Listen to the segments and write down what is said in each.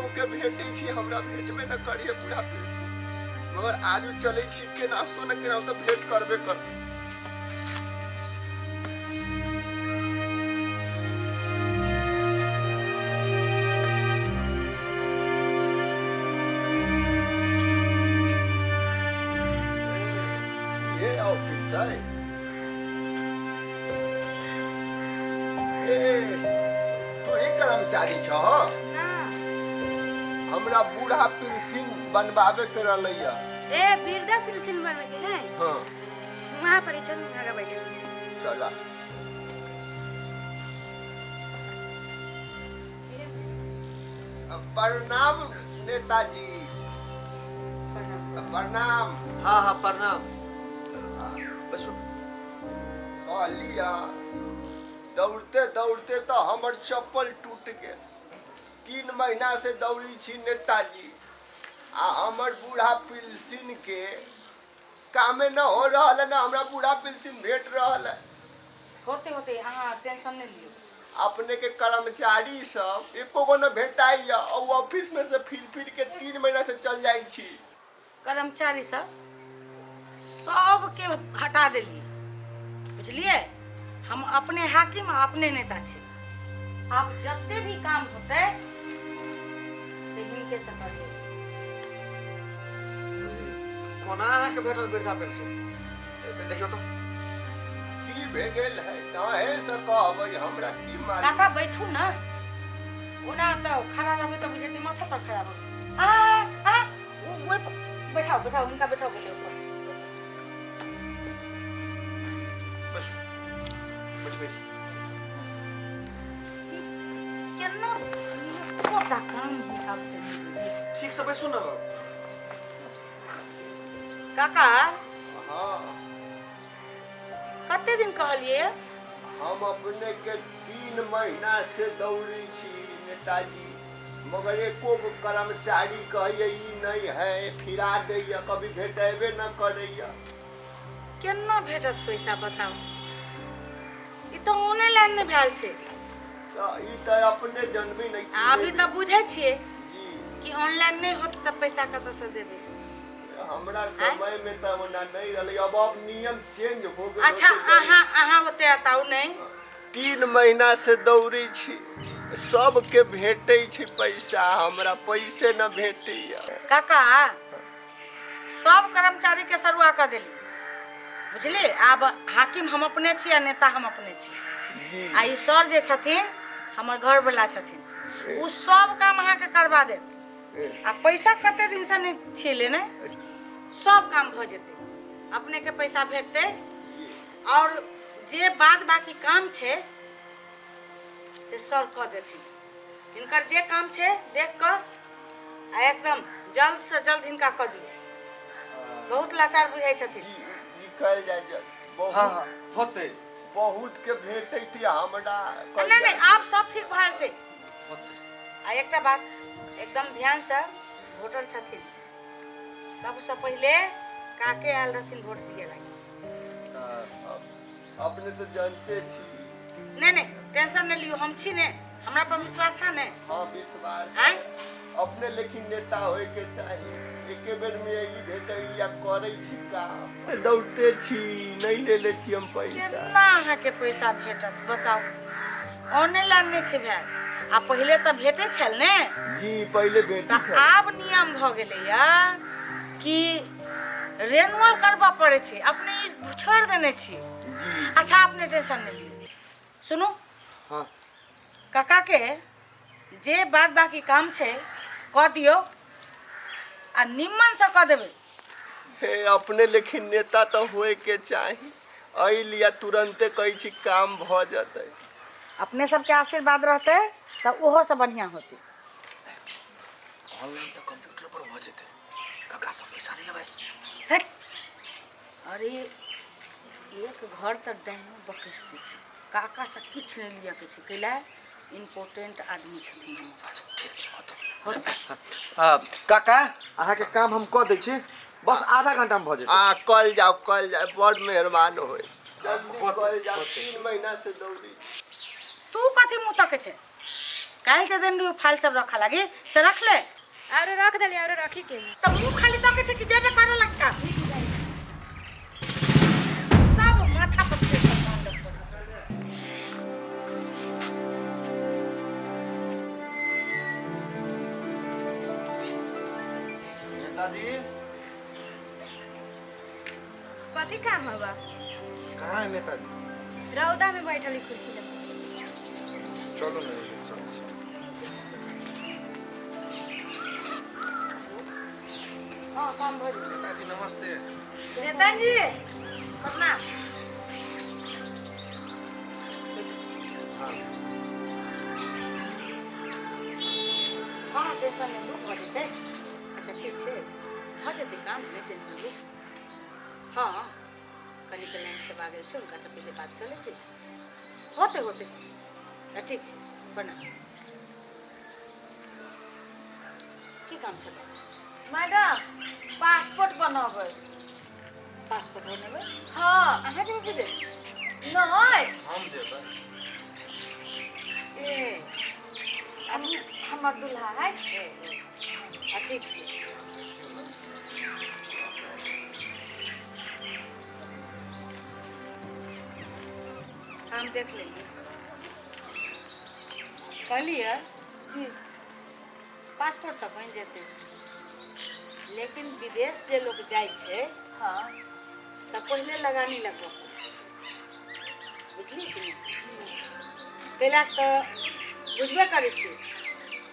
सबके भेटै छी, हमरा भेटबे न करिए बूढ़ा पेंशन, मगर आज चलै छी केनाहितो न केनाहितो भेट करबे कर। ये ऑफिस है तू ही कर्मचारी छ? हमरा बूढ़ा पेंशन बनवावे के रहलैया। ए वृद्धा पेंशन बनवे के है? हां वहां पर चल आगे बैठे। चला। प्रणाम नेताजी। प्रणाम। हाँ हाँ प्रणाम। बस कहलिया दौड़ते दौड़ते तो हमर चप्पल टूट गए। 3 महीना से दौड़ी छी नेताजी, आ हमर बूढ़ा पेंशन के कामे न हो रहा है, ना हमरा बूढ़ा पेंशन भेट रहा है। होते होते हाँ टेंशन नहीं लियो। अपने के कर्मचारी सब एको गो न भेटाइया, और ऑफिस में से फिर फिर के 3 महीना से चल जाई छी। कर्मचारी सब के हटा देलिए, बुझलिए? हम अपने हाकिम अपने नेता छे। आप जते भी काम होते से हिनके से करिए। कोना अहाँ के भेटल वृद्धा पेंशन? देखियो तो की भे गेल है, काहे से कहबै हमरा की मारी। काका बैठू ना, ओना तो खड़ा रहबे तो बुझे माथा पर खड़ा हो। आ वो बैठाओ बैठाओ उनका बैठाओ बोले ऊपर। बस बस बस केना कोटा काम ही करते हैं। ठीक से बैसू ना काका। हाँ कते दिन कहलिए? हम अपने के 3 महीना से दौड़ी छी नेताजी, मगर एको गो कर्मचारी कहिए ई नहीं है, फिरा दैया, कभी भेटेबे न करैया। केना भेटत पैसा बताओ? ई तो ऑनलाइन ने भेल छे। तो ई तो अपने जनबे नहीं। अभी तो बुझे छिए जी कि ऑनलाइन नहीं होत त पैसा कत से देबे। हमरा समय में तो ओना नहीं रहले, अब नियम चेंज हो गेल। अच्छा आहा ओते आताऊ नहीं। 3 महीना से दौड़ी छी, सबके भेटै छै पैसा, हमरा पैसे न भेटैया। काका सब कर्मचारी के सरुआ कर देली, बुझली? आब हाकिम हम अपने छी आ नेता हम अपने छी। जी आ ई सर जे छथिन हमर घर वाला छथिन, उ सब काम अहाँ के करवा देत। आ पैसा कते दिन से नहीं छिए लेने, सब काम भ जेते, अपने के पैसा भेटते। और जे बाद बाकी काम छे से सर कर देथिन। इनकर जे काम छे देख कर एकदम जल्द से जल्द इनका कर दियो। बहुत लाचार बुझाई छथिन। निकल जाय बहुत। हाँ हाँ होते बहुत के भेटै थी हमरा। नहीं आप सब ठीक भ जेते। आ एकटा बात एकदम ध्यान से, वोटर छथिन सबसे पहले काके आयल रहथिन वोट दिए ला। अपने तो जानते छी। नहीं टेंशन नहीं लियो, हम छी ने, हमरा पर विश्वास है ने? हाँ विश्वास हैं? अपने लेकिन नेता होय के चाहिए, एके बेर में ई भेटै या करै छी काम। दौड़ते छी, नहीं ले छी हम पैसा। केना अहाँ के पैसा भेटत बताओ? ऑनलाइन नहीं छे भेल, आ पहले तो भेटे छल ने। जी पहले भेटै त आब नियम भ गेलै या कि रेनुअल करबा पड़े छे, अपने ई छोड़ देने छी। अच्छा आपने टेंशन नहीं लियो, सुनो। हाँ काका के जे बाद बाकी काम छे क दियो आ निम्मन से क देबे। हे अपने लेकिन नेता तो होए के चाहिए, एहि लिया तुरंते कहै छी काम भ जतै। अपने सबके आशीर्वाद रहते तो ओहो से बढ़िया होती। ऑनलाइन तो कंप्यूटर पर हो जेते, काका सब पैसा नहीं लेबै। अरे एक घर तो डायनो बकसते छे, काका से किछ नहीं लिया के छे, कैला इम्पोर्टेंट आदमी छथिन। अच्छा ठीक छै काका अहाँ के काम हम क दै छी, बस आधा घंटा में भ जेते। कल जाओ बड़ मेहरबान होय। जल्दी कल जाओ, 3 महीना से दौड़ी। तू कथी मुँह तके छे? काहे के दिन उ फाइल सब रखा लागी से रख ले आरो रख देली आरो रखी के तब मुंह खाली तो के कि जेबे करे लगता सब माथा पर से नेताजी कथी काम हवा कहाँ है नेताजी? रौदा में बैठली कुर्सी लगा चलो मेरे लिए, चलो। हां काम भइल नेताजी नमस्ते। नेताजी प्रणाम हां टेंशन नहीं लो हो जेते अच्छा ठीक छे हो जेते काम में टेंशन लो हां कनी कल्याण से बागल छे उनका सब पहले बात कर ले छे होते होते ठीक छे बना की काम छे मैडम पासपोर्ट बनाबै पासपोर्ट बनबे हाँ अहाँ के भी दे नहीं हम देबै। ए हमर दुल्हा है ठीक छे हम देख लेंगे कहलिए जी पासपोर्ट तो बन जेते लेकिन विदेश जे लोग जाय छे हाँ त पहले लगानी लगबो बुझली कि नहीं कैला तो बुझबे करे छी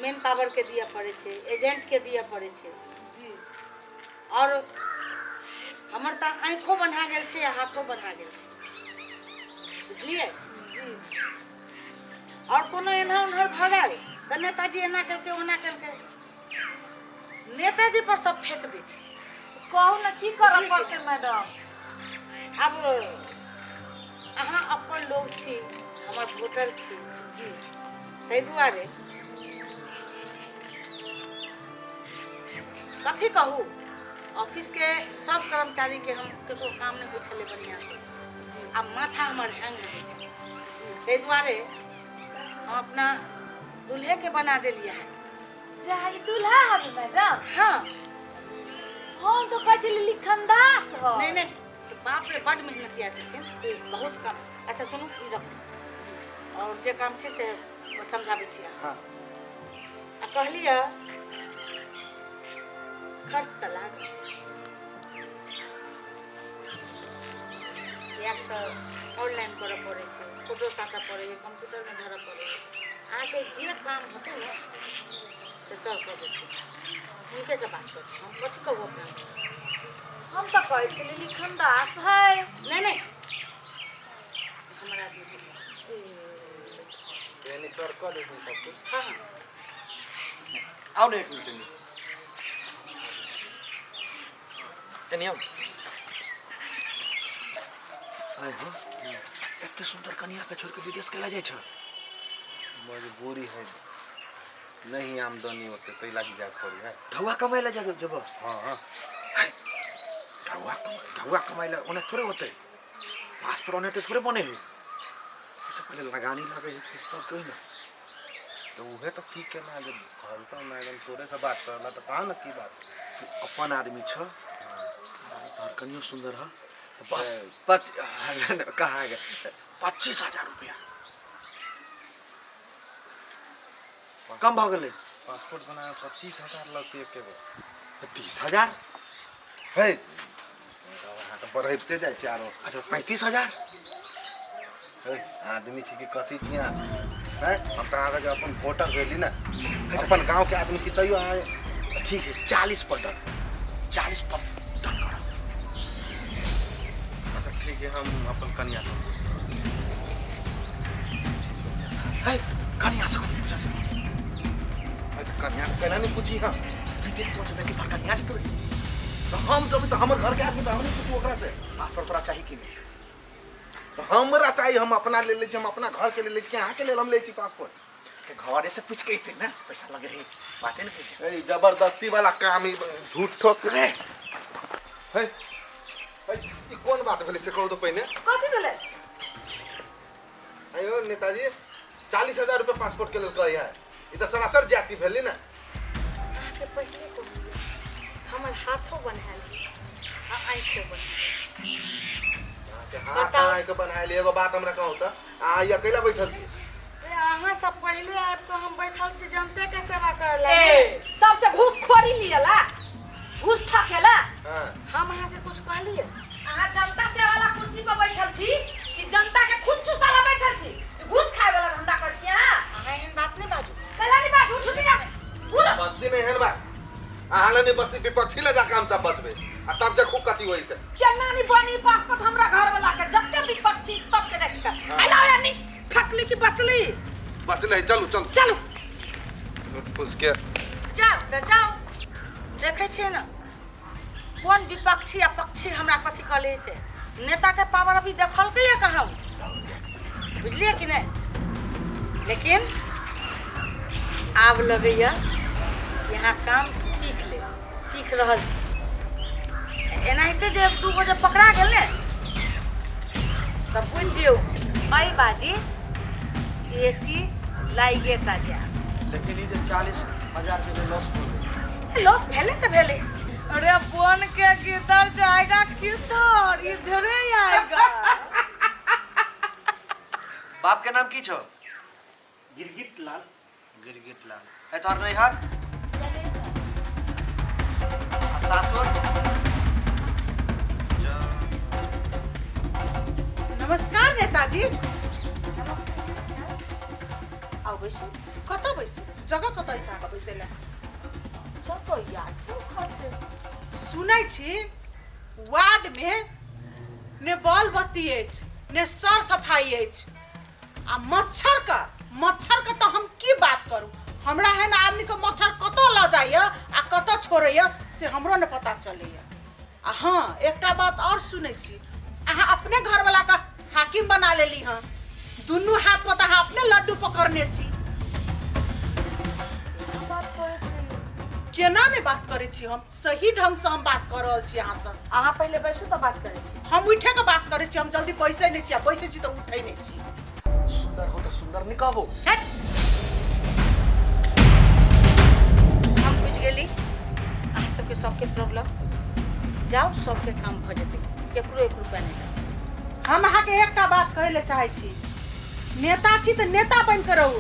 मेन पावर के दिया पड़े छे एजेंट के दिया पड़े छे जी और हमर त आँखों बना गेल छे या हाथों बना गेल छे बुझलिए जी और कोनो एना उन्हर भगाल त नेताजी एना करके ओना करके नेताजी पर सब फेंक दे छे कहू ना की करब पड़ते मैडम अब अहाँ अपन लोग छी हमर वोटर छी जी ताहि दुआरे कथी कहू ऑफिस के सब कर्मचारी के हम ककरो काम नहीं पूछले बढ़िया से आ माथा हमर हैंग हो छै ताहि दुआरे हम अपना दूल्हे के बना देलिए है चाहे दुल्हा हबे मैडम हाँ हम तो कहै लिखनदास हो नहीं नहीं बाप रे बड़ मेहनतिया छथिन बहुत काम अच्छा सुनू ई रखू और जे काम छे से समझाबै छी हाँ। आ कहलिए खर्च त लाग एक तो ऑनलाइन करे पड़े छे फोटो साटा पड़े कंप्यूटर में धरऽ पड़े आके जे काम होते ना से सब कर देते उनके से बात कर हम कथी कहू अपना हम तो कहै लिखनदास है नहीं नहीं हमारा आदमी छे यानी सर कर देबै सब कुछ। हाँ हाँ आओ ना एक मिनट में। एनी आओ। आय हो एते सुंदर कन्या के छोड़ के विदेश केला जाय छ? मजबूरी है नहीं आमदनी होते तो लागी जा पड़ी है। ढौआ कमाई ला जब हाँ हाँ ढौआ कमाई ला ओने थोड़े होते पास पर ओने तो थोड़े बने हो उससे पहले लगानी लगे किस पर कोई ना तो वह तो ठीक है ना जब घर पर मैडम थोड़े से बात करला तो कहा ना की बात तू अपन आदमी छ तोहर कनियो सुंदर है तो बस कहा गया 25,000 रुपया कम भाव गले पासपोर्ट बनाए 25,000 लगते एक बेर 30,000 है वहाँ तो बढ़ते जाए छै आरो अच्छा 35,000 है आदमी छी कि कथी छी यहाँ है हम तो आगे अपन वोटर भेली ना अपन गांव के आदमी छी तैयो अहाँ ठीक है 40 पर डन करो अच्छा ठीक है हम अपन कन्या को है कन्या से कथी पूछा अच्छा कन्या से कहना नहीं पूछी हाँ विदेश तो चले के तोहर कन्या से तो तो हम जब तो हमारे घर के आदमी तो हम नहीं पूछू ओकरा से पासपोर्ट तोरा चाहिए कि नहीं तो हमरा चाहिए हम अपना ले ले छी हम अपना घर के ले ले छी यहाँ के ले हम ले छी पासपोर्ट के घर से पूछ के थे ना पैसा लगे रही बातें नहीं कही ए जबरदस्ती वाला काम ही झूठ ठोक रे है ई कौन बात भेले से कहू तो पहले कथी भेलै अयो नेताजी 40,000 रुपये पासपोर्ट के लेल कही है ई त सरासर जाति भेली ना। के पहले तो हमर हाथों बनायल आ आँखों बनायल। के हाथ आए के बनाए ले। एगो बात हमरा कहू त आ ई अकेला बैठल छी। अहाँ सब पहले आपको हम बैठल छी जनते के सेवा करला। सबसे घूसखोरी लियला, घूस ठकेला। हां हम अहाँ के कुछ कहलिए? अहाँ जनता से वाला कुर्सी पर बैठल छी कि जनता के खुद चुसाला बैठल छी? घूस खाए वाला धंधा कर छी हां? अहाँ एहन बात नहीं बाजू। कला नहीं बात उठुली ना। पूरा बस्ती नहीं है बा। आहाला ने बस्ती विपक्षी ले जा काम सब बचबे। आ तब देखो कथी होई से। केना नहीं बनी पासपोर्ट हमरा घर वाला के जत्ते विपक्षी सबके देख के। आइला यानी फटली की बचली। बचले चलू चलू चलो झूठ फूस के जाओ तो जाओ। देखे छे ना कौन विपक्षी आ पक्षी हमरा कथी कहले से। नेता के पावर अभी देखल के या कहां? बुझलिए कि नहीं? लेकिन आब लगैया यहाँ काम सीख रहल छी। एनाहिते जे दू गो जब पकड़ा गेल ने तब बुझियो अई बाजी एसी लाइगे ता जा। लेकिन ये 40,000 के लॉस हो गए। लॉस भेले तो भेले। अरे बन के किधर जाएगा, किधर इधर ही आएगा। बाप के नाम की छो? गिरगिट लाल। गिरगिट लाल। ए तोहर नैहर? सासुर? नमस्कार नेताजी। आओ बैसो। कत बैसू? जगह कत अछि अहाँके बैसैले? चलो यार सब खासे सुनै छी वार्ड में ने बॉल बत्ती अछि ने सर सफाई अछि आ मच्छर का तो हम की बात करू। हमरा है ना आदमी के मच्छर कत ल जाइए आ कत छोड़ैए से हमरो ने पता चलैए। आ हाँ एकटा बात और सुनै छी अहाँ अपने घर वाला का हाकिम बना लेली हँ। दुनू हाथ पर अहाँ अपने लड्डू पकड़ने छी। केना ने बात करे छी? हम सही ढंग से हम बात कर रहल छी अहाँ से। अहाँ पहले बैसू तो बात करे छी। हम उठे के बात करे छी। हम जल्दी पैसे नहीं छी। पैसे छी तो उठे नहीं छी। सुंदर हो तो सुंदर निकाबो। हम बुझ गेली अहाँ सबके सबके प्रॉब्लम। जाओ सबके काम भ जेतै। केकरो 1 रुपया नहीं लागत। हम अहाँ के एकटा बात कहले चाहे छी। नेता छी तो नेता बन के रहू